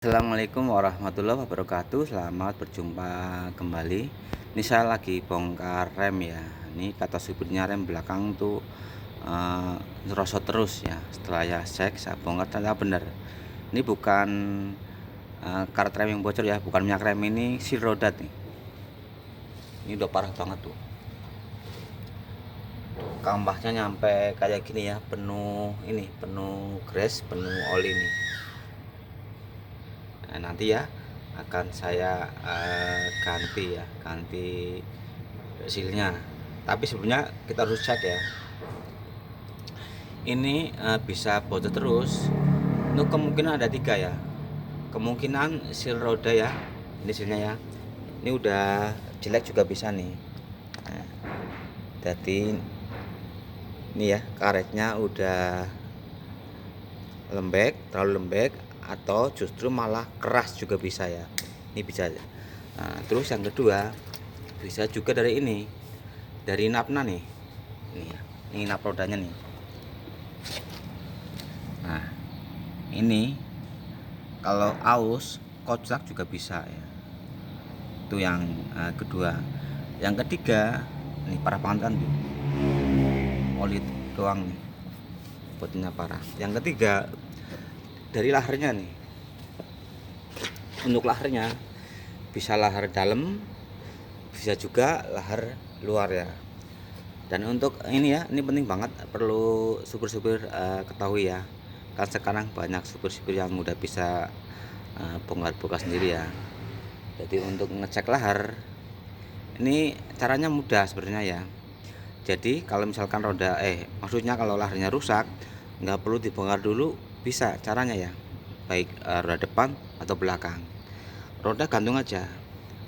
Assalamualaikum warahmatullahi wabarakatuh. Selamat berjumpa kembali. Ini saya lagi bongkar rem ya. Ini kata supirnya rem belakang tuh nyerosot terus ya. Setelah cek, saya bongkar ternyata benar. Ini bukan karet rem yang bocor ya, bukan minyak rem, ini seal roda nih. Ini udah parah banget tuh. Kampasnya nyampe kayak gini ya, penuh grease, penuh oli nih. Nah, nanti ya akan saya ganti silnya, tapi sebelumnya kita harus cek ya, ini bisa bocor terus. Untuk kemungkinan ada 3 ya, kemungkinan seal roda ya, ini silnya ya, ini udah jelek juga bisa nih. Nah, jadi ini ya, karetnya udah lembek, terlalu lembek, atau justru malah keras juga bisa ya. Ini bisa. Nah, terus yang kedua bisa juga dari napnya nih. Ini ya, ini nap rodanya nih. Nah, ini kalau aus koclak juga bisa ya. Itu yang kedua. Yang ketiga, ini parah banget kan tuh. Oli doang nih, botnya parah. Yang ketiga dari laharnya nih. Untuk laharnya bisa lahar dalam, bisa juga lahar luar ya. Dan untuk ini ya, ini penting banget, perlu supir-supir ketahui ya. Kan sekarang banyak supir-supir yang udah bisa bongkar-bongkar sendiri ya. Jadi untuk ngecek lahar ini caranya mudah sebenarnya ya. Jadi kalau misalkan maksudnya kalau laharnya rusak, nggak perlu dibongkar dulu, bisa caranya ya. Baik roda depan atau belakang. Roda gantung aja,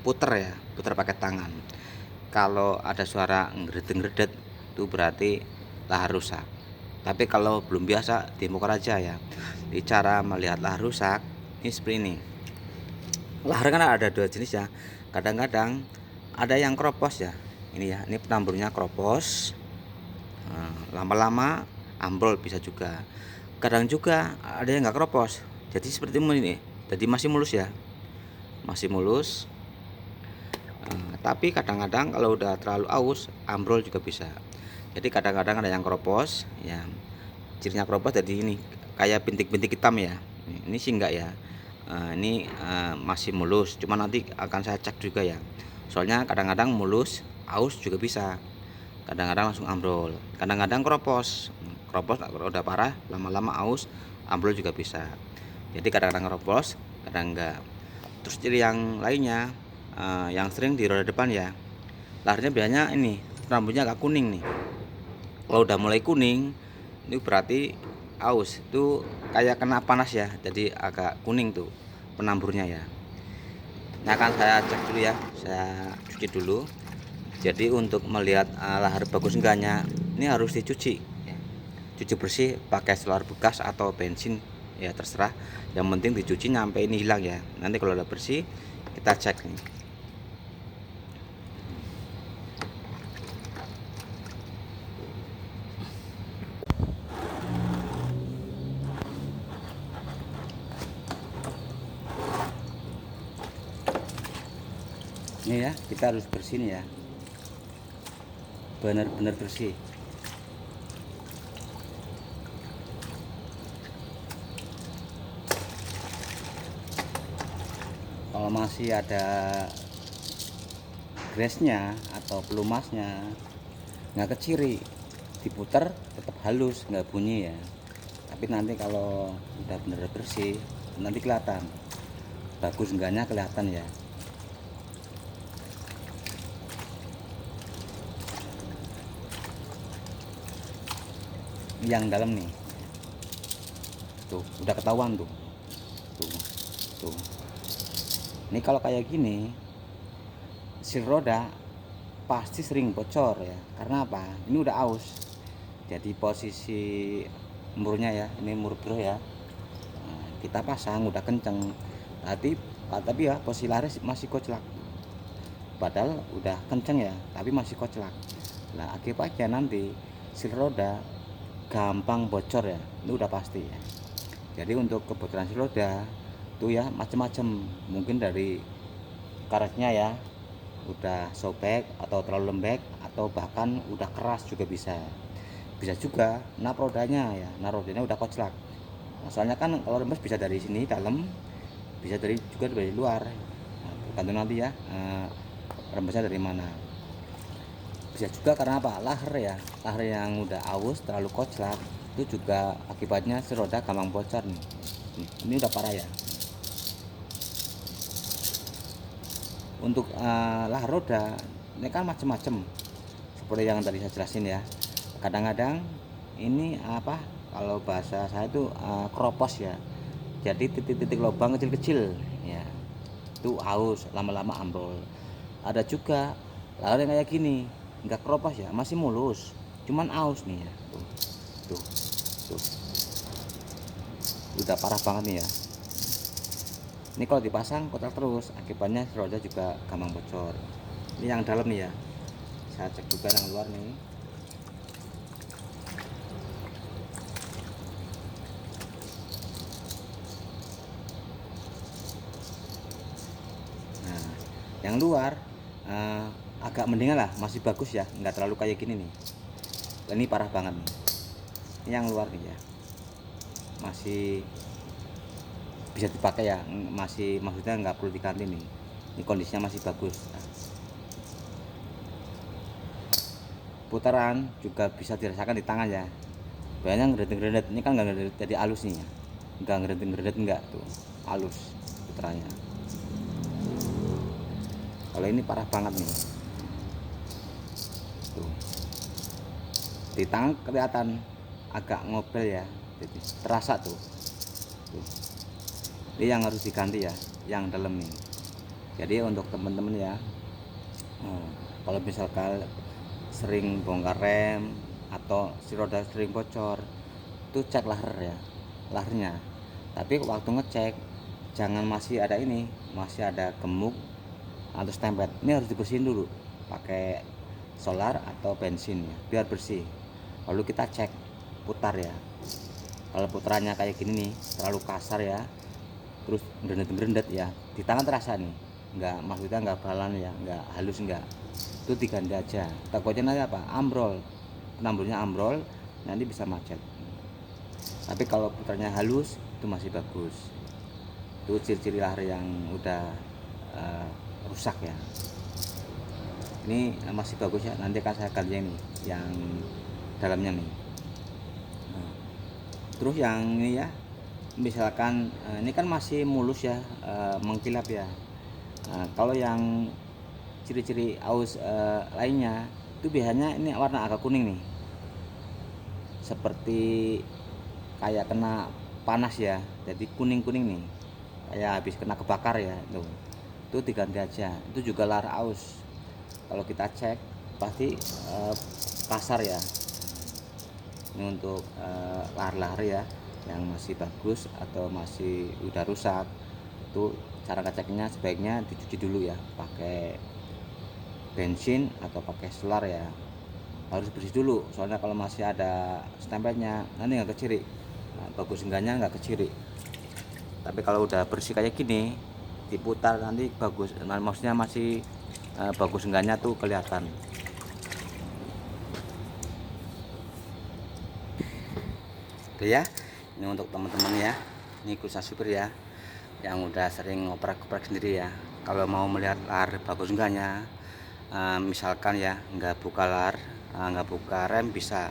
puter pakai tangan. Kalau ada suara ngredet-ngredet itu berarti lahar rusak. Tapi kalau belum biasa, dibongkar aja ya. Di cara melihat lahar rusak ini seperti ini. Lahar kan ada 2 jenis ya. Kadang-kadang ada yang kropos ya. Ini ya, ini penamburnya kropos. Lama-lama ambrol bisa juga. Kadang juga ada yang nggak kropos. Jadi seperti ini. Jadi masih mulus ya. Masih mulus. Tapi kadang-kadang kalau udah terlalu aus, ambrol juga bisa. Jadi kadang-kadang ada yang kropos ya. Cirinya kropos jadi ini kayak bintik-bintik hitam ya. Ini sih enggak ya. Ini masih mulus, cuma nanti akan saya cek juga ya. Soalnya kadang-kadang mulus, aus juga bisa. Kadang-kadang langsung ambrol. Kadang-kadang kropos kalau udah parah, lama-lama aus, ambrol juga bisa. Jadi kadang-kadang kropos, kadang enggak. Terus ciri yang lainnya, yang sering di roda depan ya, laharnya biasanya ini rambutnya agak kuning nih. Kalau udah mulai kuning, ini berarti aus, itu kayak kena panas ya, jadi agak kuning tuh penamburnya ya. Nah, akan saya cek dulu ya, saya cuci dulu. Jadi untuk melihat lahar bagus enggaknya, ini harus dicuci ya. Cuci bersih pakai solar bekas atau bensin ya, terserah. Yang penting dicuci nyampe ini hilang ya. Nanti kalau udah bersih kita cek nih. Ini ya, kita harus bersihin ya, benar-benar bersih. Kalau masih ada grace-nya atau pelumasnya, nggak keciri, diputer tetap halus, nggak bunyi ya. Tapi nanti kalau udah bener bersih, nanti kelihatan bagus enggaknya, kelihatan ya. Yang dalam nih, tuh udah ketahuan tuh, tuh. Ini kalau kayak gini, seal roda pasti sering bocor ya. Karena apa? Ini udah aus. Jadi posisi murnya ya, ini mur bro ya. Nah, kita pasang udah kenceng. Tapi ya posisi laris masih koclak. Padahal udah kenceng ya, tapi masih koclak. Nah, akibatnya nanti seal roda gampang bocor ya. Itu udah pasti ya. Jadi untuk kebocoran seal roda tuh ya macam-macam, mungkin dari karetnya ya udah sobek atau terlalu lembek atau bahkan udah keras juga bisa juga rodanya ya, rodanya udah koclak. Soalnya kan kalau rembes bisa dari sini dalam, bisa juga dari luar, tergantung nanti ya rembesnya dari mana. Bisa juga karena apa, lahar ya, lahar yang udah aus terlalu koclak itu juga akibatnya si roda gampang bocor nih. Ini udah parah ya. Untuk lahar roda ini kan macam-macam seperti yang tadi saya jelasin ya. Kadang-kadang ini apa, kalau bahasa saya itu kropos ya, jadi titik-titik lubang kecil-kecil ya, itu aus lama-lama ambrol. Ada juga lahar yang kayak gini, nggak kropos ya, masih mulus, cuman aus nih ya, tuh udah parah banget nih ya. Ini kalau dipasang kotak terus, akibatnya roda juga gampang bocor. Ini yang dalam nih ya, saya cek juga yang luar nih. Nah, yang luar agak mendingan lah, masih bagus ya, nggak terlalu kayak gini nih. Ini parah banget nih. Ini yang luar nih ya, masih bisa dipakai ya, maksudnya nggak perlu diganti nih. Ini kondisinya masih bagus. Putaran juga bisa dirasakan di tangan ya, banyak ngeredet-ngeredet. Ini kan nggak ngeredet jadi halus nih ya, nggak ngeredet-ngeredet, nggak, tuh halus putarannya. Kalau ini parah banget nih, tuh di tangan kelihatan agak ngobel ya, jadi terasa tuh. Ini yang harus diganti ya, yang dalam nih. Jadi untuk teman-teman ya, kalau misalkan sering bongkar rem atau si roda sering bocor, itu cek lahar ya, laharnya. Tapi waktu ngecek jangan masih ada gemuk atau stempel. Ini harus dibersihin dulu pakai solar atau bensin ya, biar bersih. Lalu kita cek putar ya. Kalau putarannya kayak gini nih, terlalu kasar ya, terus ngerendet ya, di tangan terasa nih, maksudnya nggak balan ya, nggak halus, nggak, itu diganti aja. Takutnya nanti apa, ambrol, penamburnya ambrol, nanti bisa macet. Tapi kalau putarnya halus itu masih bagus. Itu ciri-ciri lahar yang udah rusak ya. Ini masih bagus ya, nanti akan saya ganti nih yang dalamnya nih. Terus yang ini ya, misalkan ini kan masih mulus ya, mengkilap ya. Kalau yang ciri-ciri aus lainnya itu biasanya ini warna agak kuning nih, seperti kayak kena panas ya, jadi kuning-kuning nih, kayak habis kena kebakar ya. Itu diganti aja, itu juga lahar aus. Kalau kita cek pasti kasar ya. Ini untuk lahar-lahar ya yang masih bagus atau masih udah rusak, itu cara ngeceknya sebaiknya dicuci dulu ya, pakai bensin atau pakai solar ya. Harus bersih dulu, soalnya kalau masih ada stempelnya nanti nggak keciri. Bagus enggaknya nggak keciri. Tapi kalau udah bersih kayak gini, diputar nanti bagus, maksudnya masih bagus enggaknya tuh kelihatan. Oke ya, ini untuk teman-teman ya, ini khusus supir ya yang udah sering ngoprek-ngoprek sendiri ya. Kalau mau melihat lahar bagus enggaknya, misalkan ya nggak buka lahar, nggak buka rem, bisa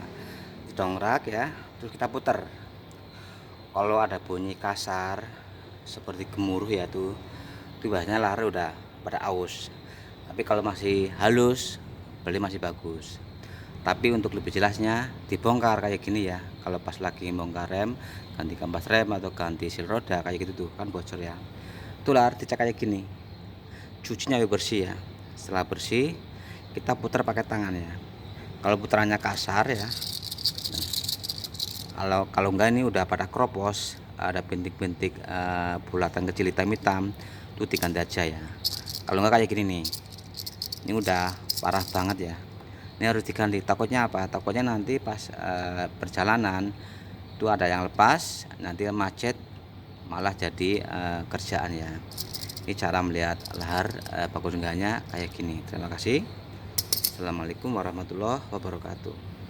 didongkrak ya, terus kita putar. Kalau ada bunyi kasar seperti gemuruh ya, itu biasanya lahar udah pada aus. Tapi kalau masih halus, berarti masih bagus. Tapi untuk lebih jelasnya dibongkar kayak gini ya, kalau pas lagi bongkar rem, ganti kampas rem atau ganti sil roda kayak gitu tuh kan bocor ya, itu lahar dicek kayak gini, cucinya bersih ya. Setelah bersih kita putar pakai tangan ya. Kalau putarannya kasar ya, kalau enggak ini udah pada kropos, ada bintik-bintik bulatan kecil hitam-hitam, itu diganti aja ya. Kalau enggak kayak gini nih, ini udah parah banget ya, ini harus diganti. Takutnya apa, takutnya nanti pas perjalanan itu ada yang lepas, nanti macet, malah jadi kerjaan ya. Ini cara melihat lahar bagus enggaknya kayak gini. Terima kasih. Assalamualaikum warahmatullahi wabarakatuh.